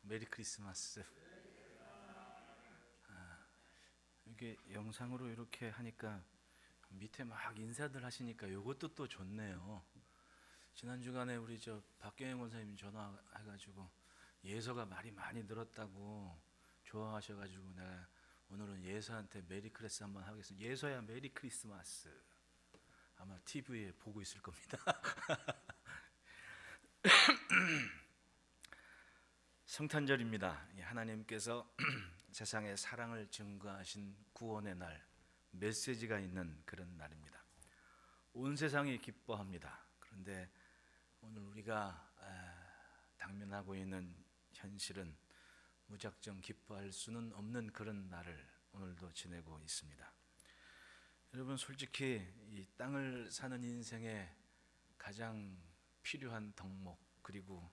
메리 크리스마스. 이게 영상으로 이렇게 하니까 밑에 막 인사들 하시니까 이것도 또 좋네요. 지난 주간에 우리 저 박경영 원사님 전화해가지고 예서가 말이 많이 늘었다고 좋아하셔가지고 내가 오늘은 예서한테 메리 크리스 한번 하겠습니다. 예서야 메리 크리스마스. 아마 TV에 보고 있을 겁니다. 성탄절입니다. 하나님께서 세상에 사랑을 증거하신 구원의 날, 메시지가 있는 그런 날입니다. 온 세상이 기뻐합니다. 그런데 오늘 우리가 당면하고 있는 현실은 무작정 기뻐할 수는 없는 그런 날을 오늘도 지내고 있습니다. 여러분, 솔직히 이 땅을 사는 인생에 가장 필요한 덕목, 그리고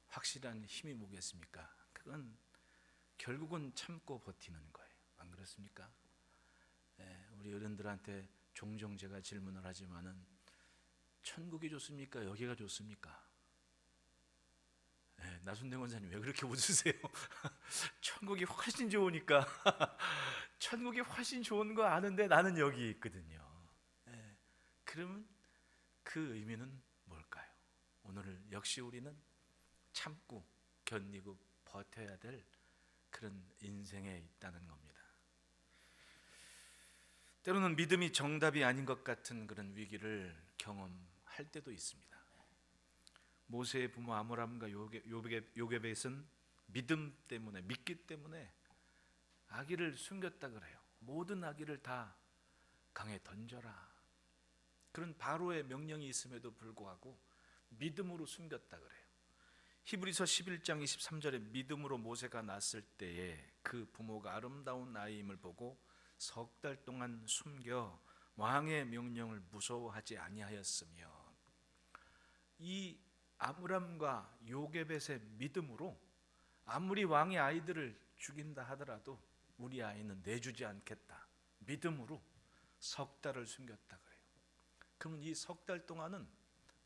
확실한 힘이 뭐겠습니까? 그건 결국은 참고 버티는 거예요. 안 그렇습니까? 우리 어른들한테 종종 제가 질문을 하지만은 천국이 좋습니까? 여기가 좋습니까? 나순대 원사님 왜 그렇게 웃으세요? 천국이 훨씬 좋으니까. 천국이 훨씬 좋은 거 아는데 나는 여기 있거든요. 그러면 그 의미는 뭘까요? 오늘 역시 우리는 참고 견디고 버텨야 될 그런 인생에 있다는 겁니다. 때로는 믿음이 정답이 아닌 것 같은 그런 위기를 경험할 때도 있습니다. 모세의 부모 아므람과 요게벳은 믿음 때문에, 믿기 때문에 아기를 숨겼다 그래요. 모든 아기를 다 강에 던져라. 그런 바로의 명령이 있음에도 불구하고 믿음으로 숨겼다 그래요. 히브리서 11장 23절에 믿음으로 모세가 낳았을 때에 그 부모가 아름다운 아이임을 보고 석 달 동안 숨겨 왕의 명령을 무서워하지 아니하였으며, 이 아므람과 요게벳의 믿음으로 아무리 왕의 아이들을 죽인다 하더라도 우리 아이는 내주지 않겠다, 믿음으로 석 달을 숨겼다 그래요. 그러면 이 석 달 동안은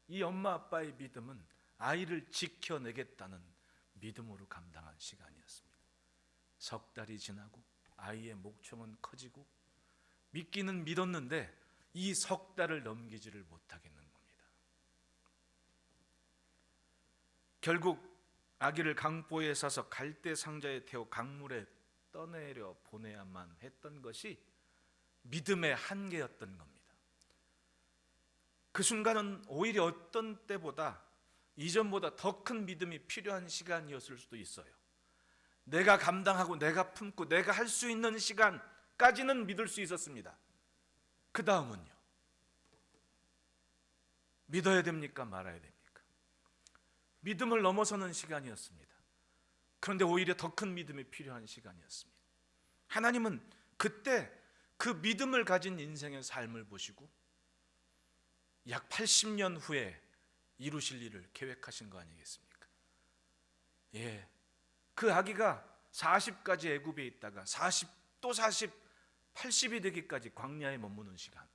이 엄마 아빠의 믿음은 아이를 지켜내겠다는 믿음으로 감당한 시간이었습니다. 석 달이 지나고 아이의 목청은 커지고 믿기는 믿었는데 이 석 달을 넘기지를 못하겠는 겁니다. 결국 아기를 강보에 싸서 갈대 상자에 태워 강물에 떠내려 보내야만 했던 것이 믿음의 한계였던 겁니다. 그 순간은 오히려 어떤 때보다 이전보다 더 큰 믿음이 필요한 시간이었을 수도 있어요. 내가 감당하고 내가 품고 내가 할 수 있는 시간까지는 믿을 수 있었습니다. 그 다음은요, 믿어야 됩니까? 말아야 됩니까? 믿음을 넘어서는 시간이었습니다. 그런데 오히려 더 큰 믿음이 필요한 시간이었습니다. 하나님은 그때 그 믿음을 가진 인생의 삶을 보시고 약 80년 후에 이루실 일을 계획하신 거 아니겠습니까? 그 아기가 40까지 애굽에 있다가 40, 또 40, 80이 되기까지 광야에 머무는 시간,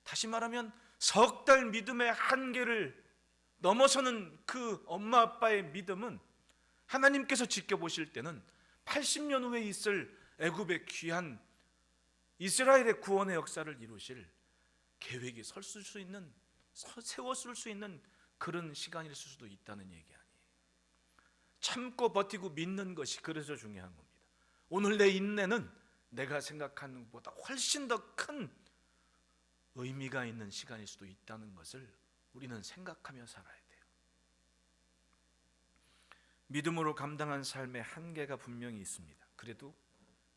다시 말하면 석 달 믿음의 한계를 넘어서는 그 엄마 아빠의 믿음은 하나님께서 지켜보실 때는 80년 후에 있을 애굽의 귀한 이스라엘의 구원의 역사를 이루실 계획이 세웠을 수 있는 그런 시간일 수도 있다는 얘기 아니에요. 참고 버티고 믿는 것이 그래서 중요한 겁니다. 오늘 내 인내는 내가 생각하는 것보다 훨씬 더 큰 의미가 있는 시간일 수도 있다는 것을 우리는 생각하며 살아야 돼요. 믿음으로 감당한 삶의 한계가 분명히 있습니다. 그래도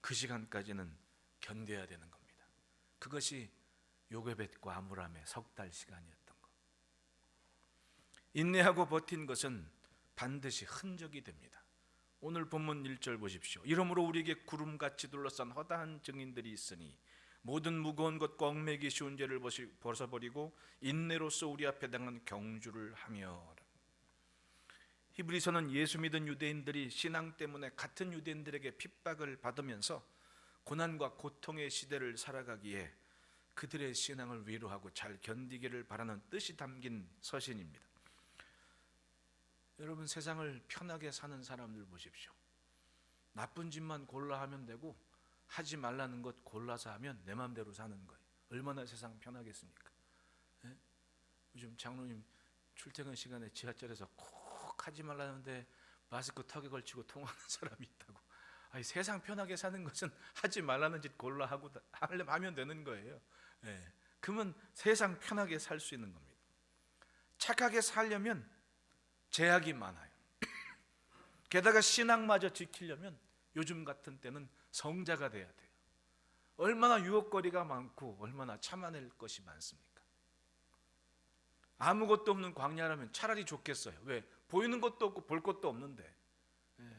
그 시간까지는 견뎌야 되는 겁니다. 그것이 요게벳과 아므람의 석 달 시간이었던 것. 인내하고 버틴 것은 반드시 흔적이 됩니다. 오늘 본문 1절 보십시오. 이러므로 우리에게 구름같이 둘러싼 허다한 증인들이 있으니 모든 무거운 것과 얽매기 쉬운 죄를 벗어버리고 인내로서 우리 앞에 당한 경주를 하며. 히브리서는 예수 믿은 유대인들이 신앙 때문에 같은 유대인들에게 핍박을 받으면서 고난과 고통의 시대를 살아가기에 그들의 신앙을 위로하고 잘 견디기를 바라는 뜻이 담긴 서신입니다. 여러분, 세상을 편하게 사는 사람들 보십시오. 나쁜 짓만 골라 하면 되고 하지 말라는 것 골라서 하면 내 마음대로 사는 거예요. 얼마나 세상 편하겠습니까? 예? 요즘 장로님 출퇴근 시간에 지하철에서 콕 하지 말라는데 마스크 턱에 걸치고 통화하는 사람이 있다고. 아니, 세상 편하게 사는 것은 하지 말라는 짓 골라 하고 하면 되는 거예요. 예. 그러면 세상 편하게 살 수 있는 겁니다. 착하게 살려면 제약이 많아요. 게다가 신앙마저 지키려면 요즘 같은 때는 성자가 돼야 돼요. 얼마나 유혹거리가 많고 얼마나 참아낼 것이 많습니까? 아무것도 없는 광야라면 차라리 좋겠어요. 왜? 보이는 것도 없고 볼 것도 없는데. 예.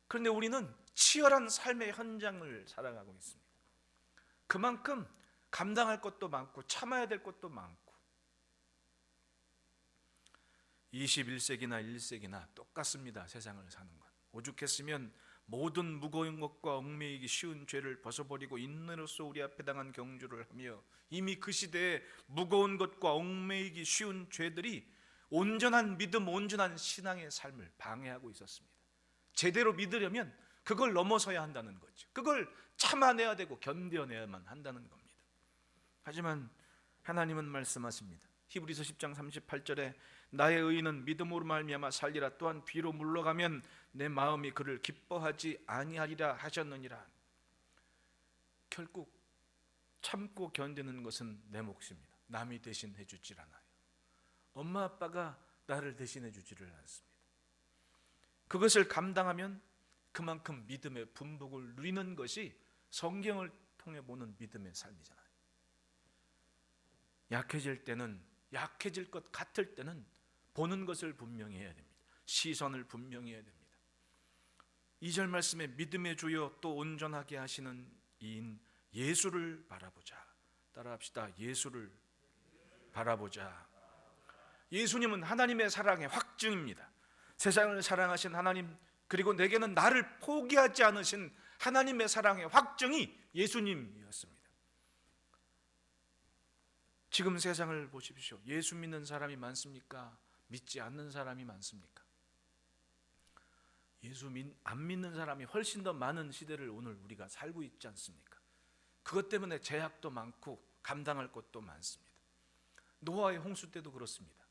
그런데 우리는 치열한 삶의 현장을 살아가고 있습니다. 그만큼 감당할 것도 많고 참아야 될 것도 많고. 21세기나 1세기나 똑같습니다. 세상을 사는 것. 오죽했으면 모든 무거운 것과 얽매이기 쉬운 죄를 벗어버리고 인내로서 우리 앞에 당한 경주를 하며, 이미 그 시대에 무거운 것과 얽매이기 쉬운 죄들이 온전한 믿음, 온전한 신앙의 삶을 방해하고 있었습니다. 제대로 믿으려면 그걸 넘어서야 한다는 거죠. 그걸 참아내야 되고 견뎌내야만 한다는 겁니다. 하지만 하나님은 말씀하십니다. 히브리서 10장 38절에 나의 의인은 믿음으로 말미암아 살리라. 또한 비로 물러가면 내 마음이 그를 기뻐하지 아니하리라 하셨느니라. 결국 참고 견디는 것은 내 몫입니다. 남이 대신해 주질 않아요. 엄마 아빠가 나를 대신해 주지를 않습니다. 그것을 감당하면 그만큼 믿음의 분복을 누리는 것이 성경을 통해 보는 믿음의 삶이잖아요. 약해질 때는, 약해질 것 같을 때는 보는 것을 분명히 해야 됩니다. 시선을 분명히 해야 됩니다. 2절 말씀에 믿음의 주여 또 온전하게 하시는 이인 예수를 바라보자. 따라합시다. 예수를 바라보자. 예수님은 하나님의 사랑의 확증입니다. 세상을 사랑하신 하나님, 그리고 내게는 나를 포기하지 않으신 하나님의 사랑의 확증이 예수님이었습니다. 지금 세상을 보십시오. 예수 믿는 사람이 많습니까? 믿지 않는 사람이 많습니까? 예수 안 믿는 사람이 훨씬 더 많은 시대를 오늘 우리가 살고 있지 않습니까? 그것 때문에 제약도 많고 감당할 것도 많습니다. 노아의 홍수 때도 그렇습니다.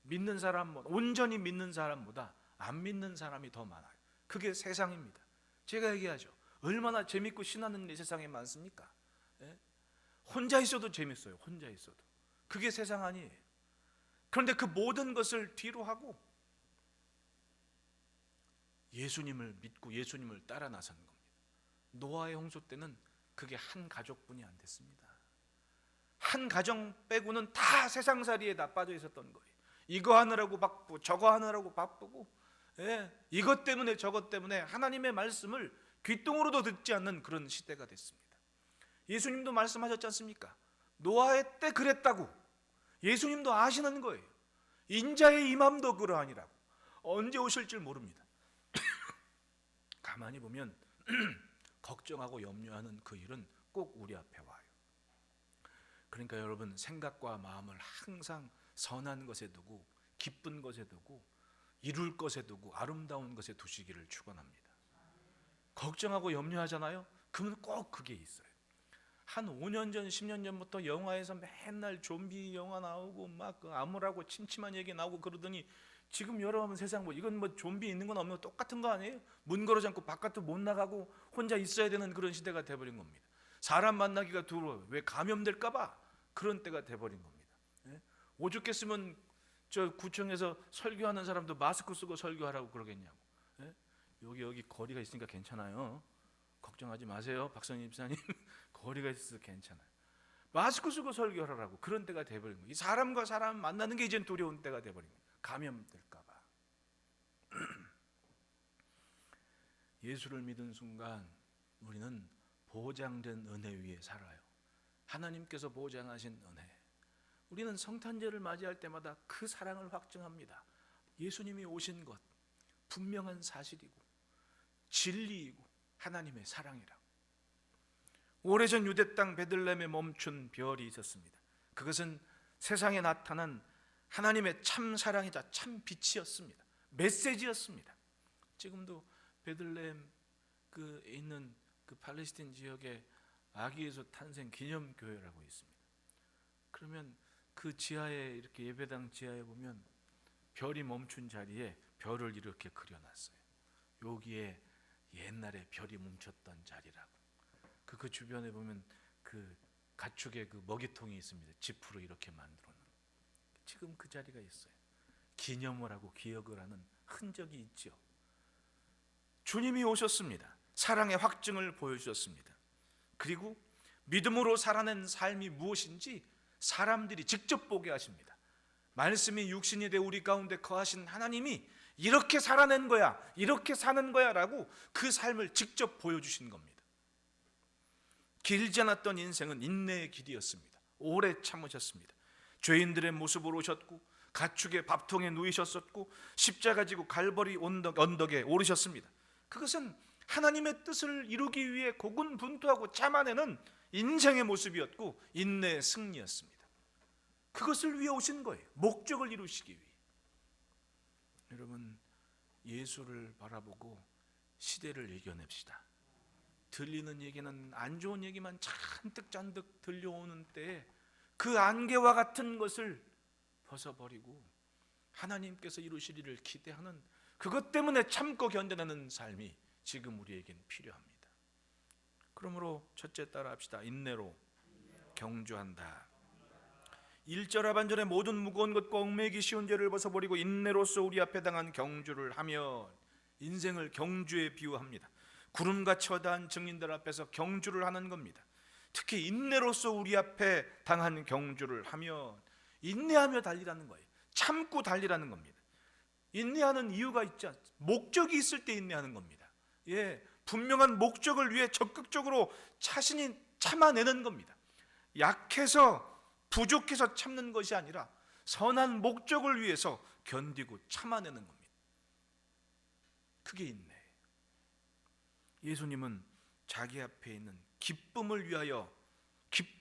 믿는 사람, 온전히 믿는 사람보다 안 믿는 사람이 더 많아요. 그게 세상입니다. 제가 얘기하죠. 얼마나 재밌고 신나는 일 세상에 많습니까? 예? 혼자 있어도 재밌어요. 혼자 있어도. 그게 세상 아니에요. 그런데 그 모든 것을 뒤로 하고 예수님을 믿고 예수님을 따라 나서는 겁니다. 노아의 홍수 때는 그게 한 가족뿐이 안 됐습니다. 한 가정 빼고는 다 세상살이에 다 빠져 있었던 거예요. 이거 하느라고 바쁘고 저거 하느라고 바쁘고, 이것 때문에 저것 때문에 하나님의 말씀을 귓등으로도 듣지 않는 그런 시대가 됐습니다. 예수님도 말씀하셨지 않습니까? 노아의 때 그랬다고. 예수님도 아시는 거예요. 인자의 임함도 그러하니라고. 언제 오실 줄 모릅니다. 가만히 보면 걱정하고 염려하는 그 일은 꼭 우리 앞에 와요. 그러니까 여러분, 생각과 마음을 항상 선한 것에 두고, 기쁜 것에 두고, 이룰 것에 두고, 아름다운 것에 두시기를 축원합니다. 걱정하고 염려하잖아요. 그러면 꼭 그게 있어요. 한 5년 전, 10년 전부터 영화에서 맨날 좀비 영화 나오고 막 암울하고 침침한 얘기 나오고 그러더니 지금 여러분 세상 이건 뭐 좀비 있는 건 없는 거 똑같은 거 아니에요? 문 걸어 잠고 바깥도 못 나가고 혼자 있어야 되는 그런 시대가 돼버린 겁니다. 사람 만나기가 두려워요. 왜? 감염될까 봐. 그런 때가 돼버린 겁니다. 오죽했으면 저 구청에서 설교하는 사람도 마스크 쓰고 설교하라고 그러겠냐고. 여기 거리가 있으니까 괜찮아요. 걱정하지 마세요, 박선희 집사님. 거리가 있어서 괜찮아요. 마스크 쓰고 설교하라고. 그런 때가 돼버린 거예요. 이 사람과 사람 만나는 게 이젠 두려운 때가 돼버린 거예요. 감염될까 봐. 예수를 믿은 순간 우리는 보장된 은혜 위에 살아요. 하나님께서 보장하신 은혜. 우리는 성탄절을 맞이할 때마다 그 사랑을 확증합니다. 예수님이 오신 것 분명한 사실이고 진리이고 하나님의 사랑이라고. 오래전 유대 땅 베들레헴에 멈춘 별이 있었습니다. 그것은 세상에 나타난 하나님의 참 사랑이자 참 빛이었습니다. 메시지였습니다. 지금도 베들레헴 그 있는 그 팔레스틴 지역에 아기 예수 탄생 기념 교회라고 있습니다. 그러면 그 지하에 이렇게 예배당 지하에 보면 별이 멈춘 자리에 별을 이렇게 그려놨어요. 여기에 옛날에 별이 멈췄던 자리라고. 그 주변에 보면 그 가축의 그 먹이통이 있습니다. 지프로 이렇게 만들어 놓은. 지금 그 자리가 있어요. 기념을 하고 기억을 하는 흔적이 있죠. 주님이 오셨습니다. 사랑의 확증을 보여주셨습니다. 그리고 믿음으로 살아낸 삶이 무엇인지 사람들이 직접 보게 하십니다. 말씀이 육신이 되어 우리 가운데 거하신 하나님이 이렇게 살아낸 거야, 이렇게 사는 거야 라고 그 삶을 직접 보여주신 겁니다. 길지 않았던 인생은 인내의 길이었습니다. 오래 참으셨습니다. 죄인들의 모습으로 오셨고 가축의 밥통에 누이셨었고 십자가 지고 갈보리 언덕에 오르셨습니다. 그것은 하나님의 뜻을 이루기 위해 고군분투하고 참아내는 인생의 모습이었고 인내의 승리였습니다. 그것을 위해 오신 거예요. 목적을 이루시기 위해. 여러분, 예수를 바라보고 시대를 이겨냅시다. 들리는 얘기는 안 좋은 얘기만 잔뜩 들려오는 때에 그 안개와 같은 것을 벗어버리고 하나님께서 이루실 일을 기대하는, 그것 때문에 참고 견뎌내는 삶이 지금 우리에겐 필요합니다. 그러므로 첫째 따라 합시다. 인내로 경주한다. 1절 하반절에 모든 무거운 것과 얽매이기 쉬운 죄를 벗어버리고 인내로서 우리 앞에 당한 경주를 하며, 인생을 경주에 비유합니다. 구름같이 허다한 증인들 앞에서 경주를 하는 겁니다. 특히 인내로서 우리 앞에 당한 경주를 하며, 인내하며 달리라는 거예요. 참고 달리라는 겁니다. 인내하는 이유가 있지 않습니까? 목적이 있을 때 인내하는 겁니다. 분명한 목적을 위해 적극적으로 자신이 참아내는 겁니다. 약해서 부족해서 참는 것이 아니라 선한 목적을 위해서 견디고 참아내는 겁니다. 그게 인내예요. 예수님은 자기 앞에 있는 기쁨을 위하여 즉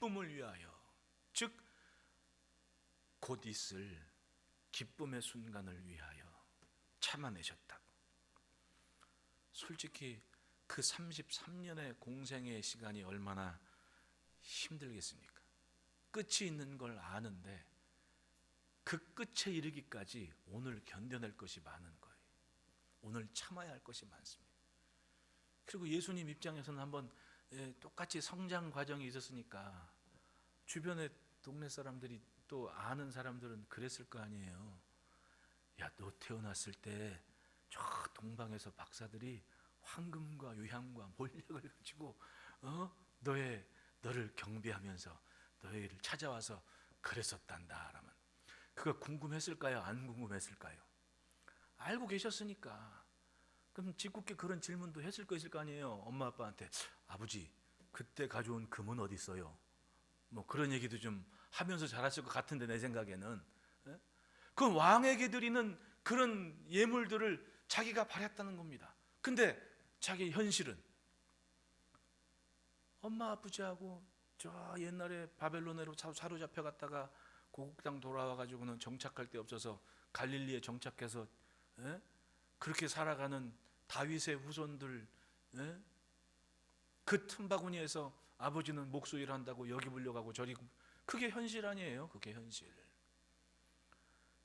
곧 있을 기쁨의 순간을 위하여 참아내셨다고. 솔직히 그 33년의 공생의 시간이 얼마나 힘들겠습니까? 끝이 있는 걸 아는데 그 끝에 이르기까지 오늘 견뎌낼 것이 많은 거예요. 오늘 참아야 할 것이 많습니다. 그리고 예수님 입장에서는 한번 똑같이 성장 과정이 있었으니까 주변에 동네 사람들이 또 아는 사람들은 그랬을 거 아니에요. 야, 너 태어났을 때 저 동방에서 박사들이 황금과 유향과 몰약을 가지고 너를 경배하면서 너희를 찾아와서 그랬었단다 라면 그거 궁금했을까요? 안 궁금했을까요? 알고 계셨으니까. 그럼 짓궂게 그런 질문도 했을 것일 거 아니에요. 엄마 아빠한테 아버지 그때 가져온 금은 어디 있어요? 뭐 그런 얘기도 좀 하면서 자랐을 것 같은데 내 생각에는. 그 왕에게 드리는 그런 예물들을 자기가 바랬다는 겁니다. 근데 자기 현실은 엄마 아버지하고 저 옛날에 바벨론으로 사로잡혀 갔다가 고국 땅 돌아와가지고는 정착할 데 없어서 갈릴리에 정착해서 그렇게 살아가는 다윗의 후손들, 그 틈바구니에서 아버지는 목소리를 한다고 여기 불려가고 저리, 그게 현실 아니에요? 그게 현실.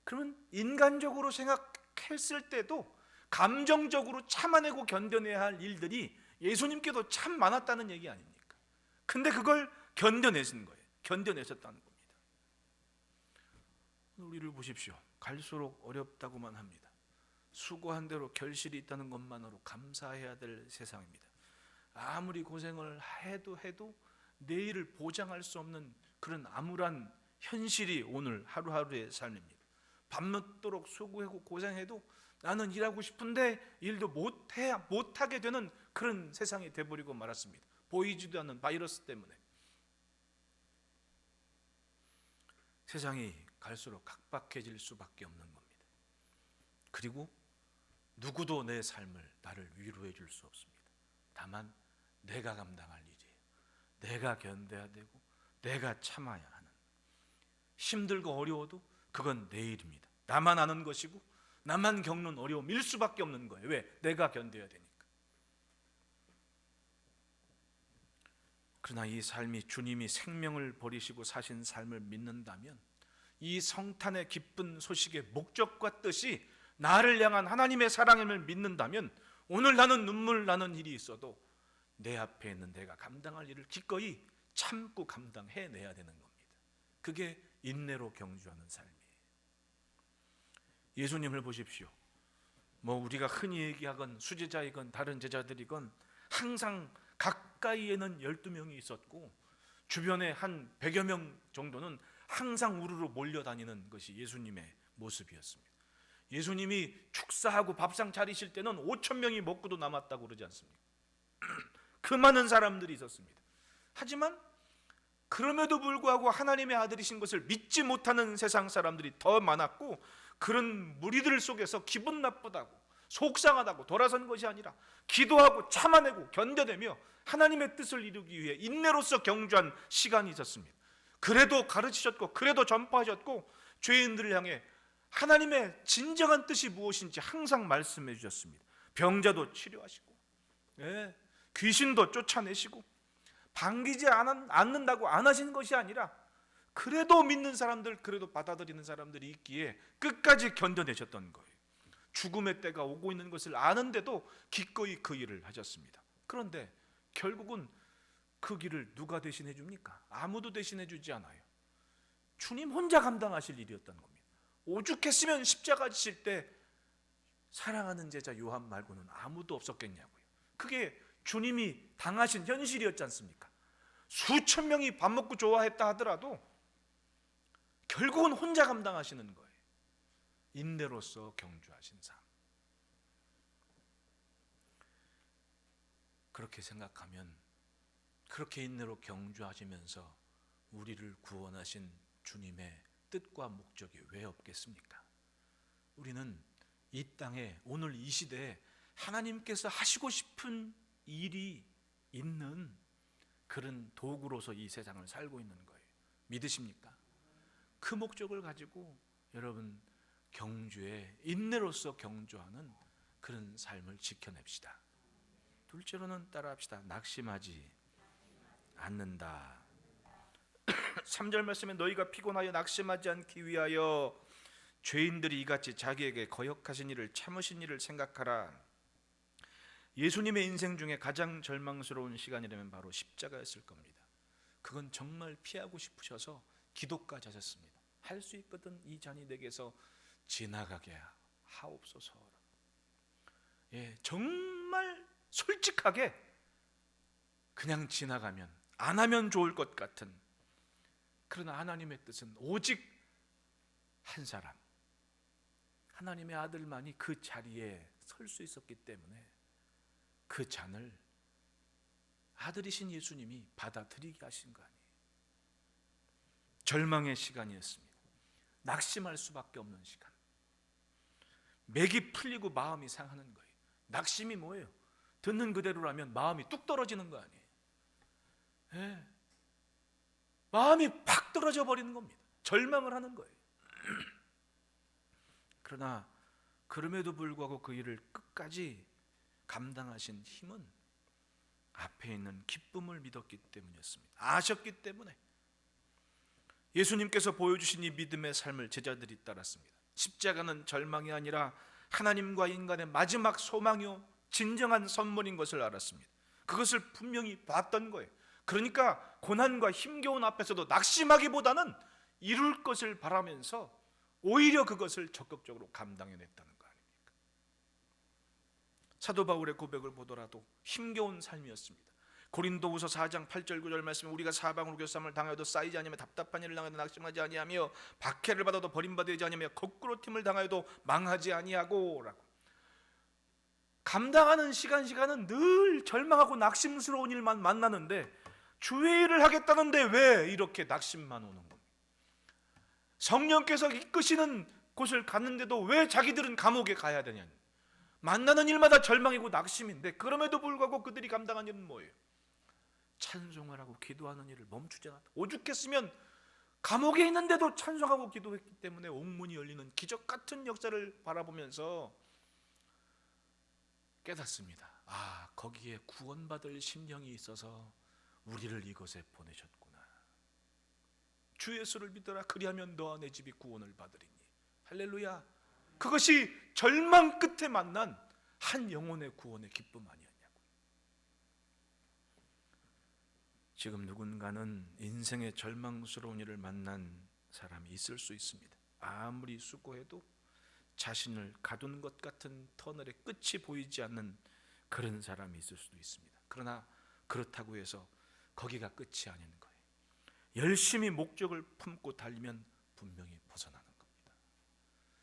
그러면 인간적으로 생각했을 때도 감정적으로 참아내고 견뎌내야 할 일들이 예수님께도 참 많았다는 얘기 아닙니까? 근데 그걸 견뎌내신 거예요. 견뎌내셨다는 겁니다. 우리를 보십시오. 갈수록 어렵다고만 합니다. 수고한 대로 결실이 있다는 것만으로 감사해야 될 세상입니다. 아무리 고생을 해도 내일을 보장할 수 없는 그런 암울한 현실이 오늘 하루하루의 삶입니다. 밤늦도록 수고하고 고생해도 나는 일하고 싶은데 일도 못하게 되는 그런 세상이 돼버리고 말았습니다. 보이지도 않는 바이러스 때문에. 세상이 갈수록 각박해질 수밖에 없는 겁니다. 그리고 누구도 내 삶을 나를 위로해 줄 수 없습니다. 다만 내가 감당할 일이에요. 내가 견뎌야 되고 내가 참아야 하는. 힘들고 어려워도 그건 내 일입니다. 나만 아는 것이고 나만 겪는 어려움일 수밖에 없는 거예요. 왜? 내가 견뎌야 되니까. 그러나 이 삶이 주님이 생명을 버리시고 사신 삶을 믿는다면 이 성탄의 기쁜 소식의 목적과 뜻이 나를 향한 하나님의 사랑임을 믿는다면 오늘 나는 눈물 나는 일이 있어도 내 앞에 있는 내가 감당할 일을 기꺼이 참고 감당해내야 되는 겁니다. 그게 인내로 경주하는 삶이에요. 예수님을 보십시오. 우리가 흔히 얘기하건 수제자이건 다른 제자들이건 항상 가까이에는 12명이 있었고 주변에 한 100여 명 정도는 항상 우르르 몰려다니는 것이 예수님의 모습이었습니다. 예수님이 축사하고 밥상 차리실 때는 5,000명이 먹고도 남았다고 그러지 않습니까? 그 많은 사람들이 있었습니다. 하지만 그럼에도 불구하고 하나님의 아들이신 것을 믿지 못하는 세상 사람들이 더 많았고 그런 무리들 속에서 기분 나쁘다고 속상하다고 돌아선 것이 아니라 기도하고 참아내고 견뎌내며 하나님의 뜻을 이루기 위해 인내로서 경주한 시간이 있었습니다. 그래도 가르치셨고 그래도 전파하셨고 죄인들을 향해 하나님의 진정한 뜻이 무엇인지 항상 말씀해 주셨습니다. 병자도 치료하시고 귀신도 쫓아내시고 반기지 않는다고 안 하신 것이 아니라 그래도 믿는 사람들, 그래도 받아들이는 사람들이 있기에 끝까지 견뎌내셨던 거예요. 죽음의 때가 오고 있는 것을 아는데도 기꺼이 그 일을 하셨습니다. 그런데 결국은 그 길을 누가 대신해 줍니까? 아무도 대신해 주지 않아요. 주님 혼자 감당하실 일이었던 겁니다. 오죽했으면 십자가 지실 때 사랑하는 제자 요한 말고는 아무도 없었겠냐고요. 그게 주님이 당하신 현실이었지 않습니까? 수천 명이 밥 먹고 좋아했다 하더라도 결국은 혼자 감당하시는 거예요. 인내로서 경주하신 삶. 그렇게 생각하면 그렇게 인내로 경주하시면서 우리를 구원하신 주님의 뜻과 목적이 왜 없겠습니까? 우리는 이 땅에 오늘 이 시대에 하나님께서 하시고 싶은 일이 있는 그런 도구로서 이 세상을 살고 있는 거예요. 믿으십니까? 그 목적을 가지고 여러분 경주에 인내로서 경주하는 그런 삶을 지켜냅시다. 둘째로는 따라합시다. 낙심하지 않는다. 3절 말씀에 너희가 피곤하여 낙심하지 않기 위하여 죄인들이 이같이 자기에게 거역하신 일을 참으신 일을 생각하라. 예수님의 인생 중에 가장 절망스러운 시간이라면 바로 십자가였을 겁니다. 그건 정말 피하고 싶으셔서 기도까지 하셨습니다. 할 수 있거든 이 잔이 내게서 지나가게 하옵소서. 정말 솔직하게 그냥 지나가면 안 하면 좋을 것 같은, 그러나 하나님의 뜻은 오직 한 사람, 하나님의 아들만이 그 자리에 설 수 있었기 때문에 그 잔을 아들이신 예수님이 받아들이게 하신 거 아니에요. 절망의 시간이었습니다. 낙심할 수밖에 없는 시간. 맥이 풀리고 마음이 상하는 거예요. 낙심이 뭐예요? 듣는 그대로라면 마음이 뚝 떨어지는 거 아니에요. 마음이 팍 떨어져 버리는 겁니다. 절망을 하는 거예요. 그러나 그럼에도 불구하고 그 일을 끝까지 감당하신 힘은 앞에 있는 기쁨을 믿었기 때문이었습니다. 아셨기 때문에 예수님께서 보여주신 이 믿음의 삶을 제자들이 따랐습니다. 십자가는 절망이 아니라 하나님과 인간의 마지막 소망이요 진정한 선물인 것을 알았습니다. 그것을 분명히 봤던 거예요. 그러니까 고난과 힘겨운 앞에서도 낙심하기보다는 이룰 것을 바라면서 오히려 그것을 적극적으로 감당해냈다는 거 아닙니까? 사도 바울의 고백을 보더라도 힘겨운 삶이었습니다. 고린도후서 4장 8절 9절 말씀에 우리가 사방으로 교쌈을 당하여도 쌓이지 아니하며 답답한 일을 당하여도 낙심하지 아니하며 박해를 받아도 버림받지 아니하며 거꾸로 팀을 당하여도 망하지 아니하고 라고. 감당하는 시간은 늘 절망하고 낙심스러운 일만 만나는데 주의 일을 하겠다는데 왜 이렇게 낙심만 오는 겁니까? 성령께서 이끄시는 곳을 갔는데도 왜 자기들은 감옥에 가야 되냐. 만나는 일마다 절망이고 낙심인데 그럼에도 불구하고 그들이 감당한 일은 뭐예요? 찬송을 하고 기도하는 일을 멈추지 않았다. 오죽했으면 감옥에 있는데도 찬송하고 기도했기 때문에 옥문이 열리는 기적 같은 역사를 바라보면서 깨닫습니다. 아, 거기에 구원받을 심령이 있어서 우리를 이곳에 보내셨구나. 주 예수를 믿어라, 그리하면 너와 내 집이 구원을 받으리니. 할렐루야. 그것이 절망 끝에 만난 한 영혼의 구원의 기쁨 아니었냐고. 지금 누군가는 인생의 절망스러운 일을 만난 사람이 있을 수 있습니다. 아무리 수고해도 자신을 가둔 것 같은 터널의 끝이 보이지 않는 그런 사람이 있을 수도 있습니다. 그러나 그렇다고 해서 거기가 끝이 아닌 거예요. 열심히 목적을 품고 달리면 분명히 벗어나는 겁니다.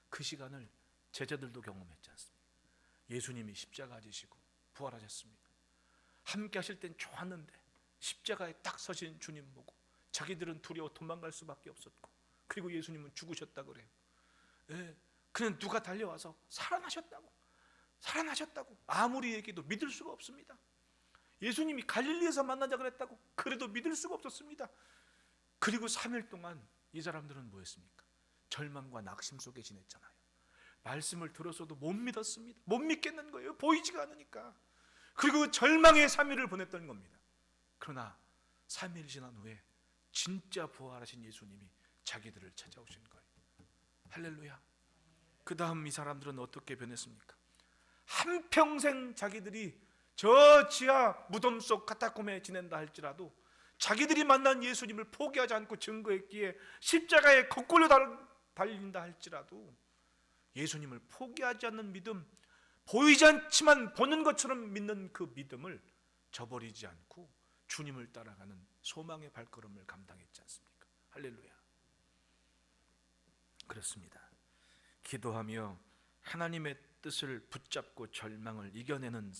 그 시간을 제자들도 경험했지 않습니까? 예수님이 십자가 지시고 부활하셨습니다. 함께 하실 땐 좋았는데 십자가에 딱 서신 주님 보고 자기들은 두려워 도망갈 수밖에 없었고, 그리고 예수님은 죽으셨다 그래요. 예, 그는 누가 달려와서 살아나셨다고 아무리 얘기해도 믿을 수가 없습니다. 예수님이 갈릴리에서 만나자 그랬다고 그래도 믿을 수가 없었습니다. 그리고 3일 동안 이 사람들은 뭐했습니까? 절망과 낙심 속에 지냈잖아요. 말씀을 들었어도 못 믿었습니다. 못 믿겠는 거예요. 보이지가 않으니까. 그리고 절망의 3일을 보냈던 겁니다. 그러나 3일 지난 후에 진짜 부활하신 예수님이 자기들을 찾아오신 거예요. 할렐루야. 그 다음 이 사람들은 어떻게 변했습니까? 한평생 자기들이 저 지하 무덤 속 카타콤에 지낸다 할지라도 자기들이 만난 예수님을 포기하지 않고 증거했기에 십자가에 거꾸로 달린다 할지라도 예수님을 포기하지 않는 믿음, 보이지 않지만 보는 것처럼 믿는 그 믿음을 저버리지 않고 주님을 따라가는 소망의 발걸음을 감당했지 않습니까? 할렐루야. 그렇습니다. 기도하며 하나님의 뜻을 붙잡고 절망을 이겨내는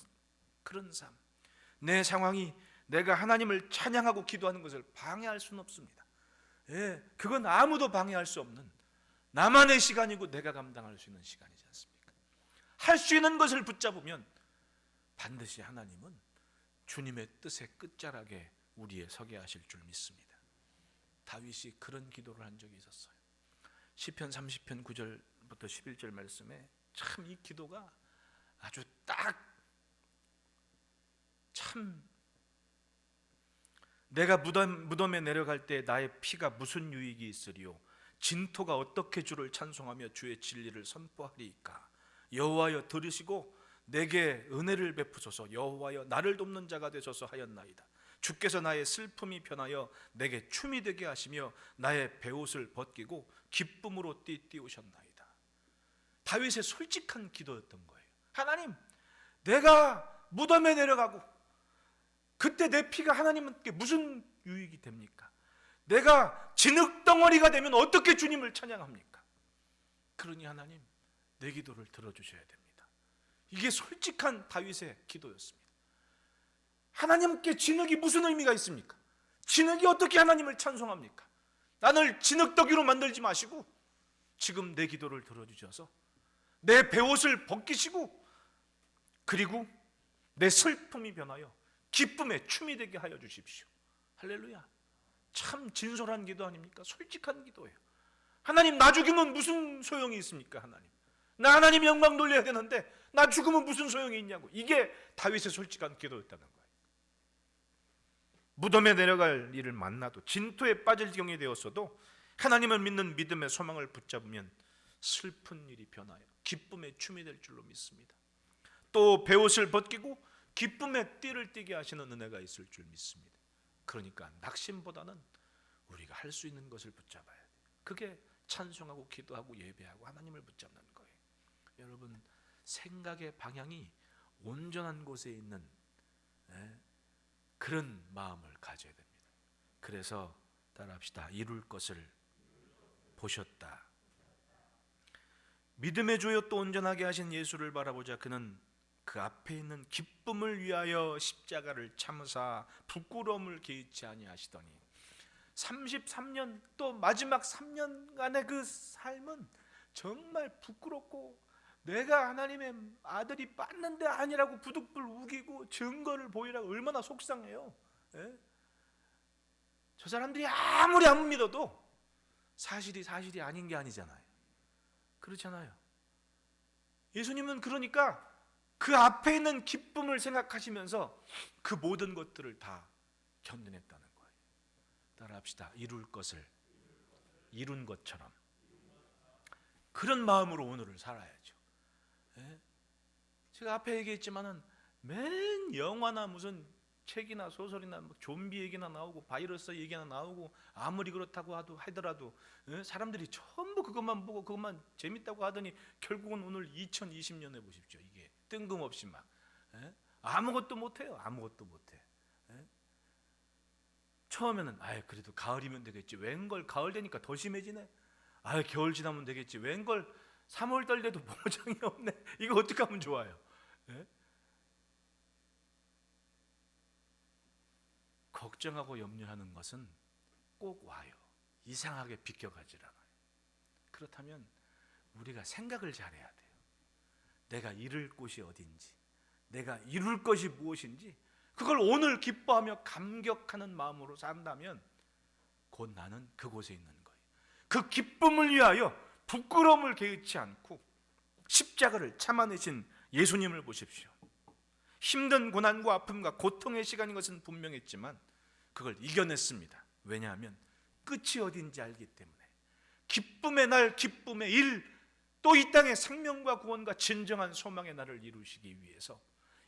그런 삶, 내 상황이 내가 하나님을 찬양하고 기도하는 것을 방해할 수는 없습니다. 예, 그건 아무도 방해할 수 없는 나만의 시간이고 내가 감당할 수 있는 시간이지 않습니까? 할 수 있는 것을 붙잡으면 반드시 하나님은 주님의 뜻의 끝자락에 우리에 서게 하실 줄 믿습니다. 다윗이 그런 기도를 한 적이 있었어요. 시편 30편 9절부터 11절 말씀에 참 이 기도가 아주 딱 참, 내가 무덤에 내려갈 때 나의 피가 무슨 유익이 있으리요? 진토가 어떻게 주를 찬송하며 주의 진리를 선포하리이까? 여호와여 들으시고 내게 은혜를 베푸소서. 여호와여 나를 돕는 자가 되소서 하였나이다. 주께서 나의 슬픔이 변하여 내게 춤이 되게 하시며 나의 베옷을 벗기고 기쁨으로 띠띠우셨나이다. 다윗의 솔직한 기도였던 거예요. 하나님, 내가 무덤에 내려가고 그때 내 피가 하나님께 무슨 유익이 됩니까? 내가 진흙덩어리가 되면 어떻게 주님을 찬양합니까? 그러니 하나님, 내 기도를 들어주셔야 됩니다. 이게 솔직한 다윗의 기도였습니다. 하나님께 진흙이 무슨 의미가 있습니까? 진흙이 어떻게 하나님을 찬송합니까? 나를 진흙더기로 만들지 마시고 지금 내 기도를 들어주셔서 내 베옷을 벗기시고 그리고 내 슬픔이 변하여 기쁨의 춤이 되게 하여 주십시오. 할렐루야. 참 진솔한 기도 아닙니까? 솔직한 기도예요. 하나님, 나 죽이면 무슨 소용이 있습니까? 나 하나님 영광 돌려야 되는데 나 죽으면 무슨 소용이 있냐고. 이게 다윗의 솔직한 기도였다는 거예요. 무덤에 내려갈 일을 만나도 진토에 빠질 지경이 되었어도 하나님을 믿는 믿음의 소망을 붙잡으면 슬픈 일이 변하여 기쁨의 춤이 될 줄로 믿습니다. 또 베옷을 벗기고 기쁨의 띠를 띠게 하시는 은혜가 있을 줄 믿습니다. 그러니까 낙심보다는 우리가 할 수 있는 것을 붙잡아야 돼요. 그게 찬송하고 기도하고 예배하고 하나님을 붙잡는 거예요. 여러분, 생각의 방향이 온전한 곳에 있는 그런 마음을 가져야 됩니다. 그래서 따라합시다. 이룰 것을 보셨다. 믿음의 주여 또 온전하게 하신 예수를 바라보자 그는 그 앞에 있는 기쁨을 위하여 십자가를 참으사 부끄러움을 개의치 아니하시더니 33년 또 마지막 3년간의 그 삶은 정말 부끄럽고 내가 하나님의 아들이 맞는데 아니라고 부득불 우기고 증거를 보이라고 얼마나 속상해요. 예? 저 사람들이 아무리 안 믿어도 사실이 아닌 게 아니잖아요. 그렇잖아요. 예수님은 그러니까 그 앞에 있는 기쁨을 생각하시면서 그 모든 것들을 다 견뎌냈다는 거예요. 따라합시다. 이룰 것을 이룬 것처럼. 그런 마음으로 오늘을 살아야죠. 예? 제가 앞에 얘기했지만은 맨 영화나 무슨 책이나 소설이나 뭐 좀비 얘기나 나오고 바이러스 얘기나 나오고 아무리 그렇다고 하더라도 사람들이 전부 그것만 보고 그것만 재밌다고 하더니 결국은 오늘 2020년에 보십시오. 이게 뜬금없이 막 아무것도 못해요. 아무것도 못해. 처음에는 그래도 가을이면 되겠지. 웬걸 가을 되니까 더 심해지네. 겨울 지나면 되겠지. 웬걸 3월달 돼도 보장이 없네. 이거 어떻게 하면 좋아요? 걱정하고 염려하는 것은 꼭 와요. 이상하게 비껴가질 않아요. 그렇다면 우리가 생각을 잘해야 돼요. 내가 이룰 곳이 어딘지, 내가 이룰 것이 무엇인지, 그걸 오늘 기뻐하며 감격하는 마음으로 산다면 곧 나는 그곳에 있는 거예요. 그 기쁨을 위하여 부끄러움을 개의치 않고 십자가를 참아내신 예수님을 보십시오. 힘든 고난과 아픔과 고통의 시간인 것은 분명했지만 그걸 이겨냈습니다. 왜냐하면 끝이 어딘지 알기 때문에. 기쁨의 날, 기쁨의 일, 또 이 땅의 생명과 구원과 진정한 소망의 날을 이루시기 위해서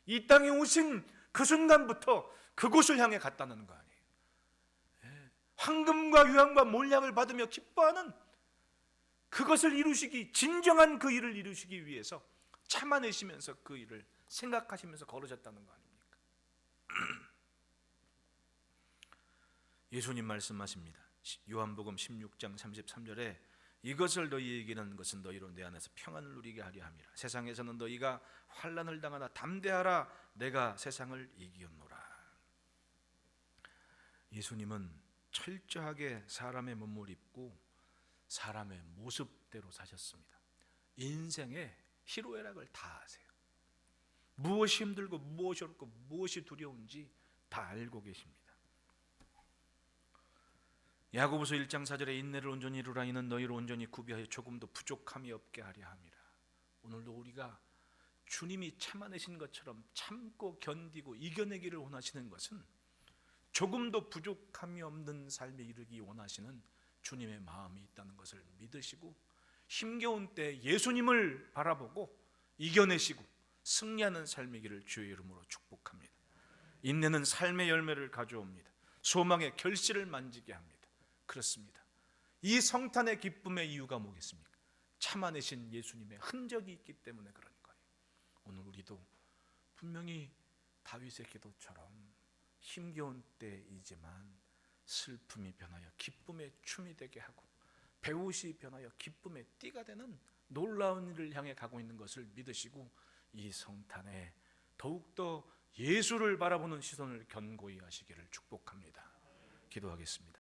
이 땅에 오신 그 순간부터 그곳을 향해 갔다는 거 아니에요. 황금과 유황과 몰약을 받으며 기뻐하는 그것을 이루시기, 진정한 그 일을 이루시기 위해서 참아내시면서 그 일을 생각하시면서 걸으셨다는 거 아닙니까? 예수님 말씀하십니다. 요한복음 16장 33절에 이것을 너희에게 이르는 것은 너희로 내 안에서 평안을 누리게 하려 함이라. 세상에서는 너희가 환난을 당하나 담대하라. 내가 세상을 이기었노라. 예수님은 철저하게 사람의 몸을 입고 사람의 모습대로 사셨습니다. 인생의 희로애락을 다 아세요. 무엇이 힘들고 무엇이 어렵고 무엇이 두려운지 다 알고 계십니다. 야고보서 1장 4절에 인내를 온전히 이루라. 이는 너희를 온전히 구비하여 조금도 부족함이 없게 하려 함이라. 오늘도 우리가 주님이 참아내신 것처럼 참고 견디고 이겨내기를 원하시는 것은 조금도 부족함이 없는 삶에 이르기 원하시는 주님의 마음이 있다는 것을 믿으시고 힘겨운 때 예수님을 바라보고 이겨내시고 승리하는 삶이기를 주의 이름으로 축복합니다. 인내는 삶의 열매를 가져옵니다. 소망의 결실을 만지게 합니다. 그렇습니다. 이 성탄의 기쁨의 이유가 뭐겠습니까? 참아내신 예수님의 흔적이 있기 때문에 그런 거예요. 오늘 우리도 분명히 다윗의 기도처럼 힘겨운 때이지만 슬픔이 변하여 기쁨의 춤이 되게 하고 배옷이 변하여 기쁨의 띠가 되는 놀라운 일을 향해 가고 있는 것을 믿으시고 이 성탄에 더욱더 예수를 바라보는 시선을 견고히 하시기를 축복합니다. 기도하겠습니다.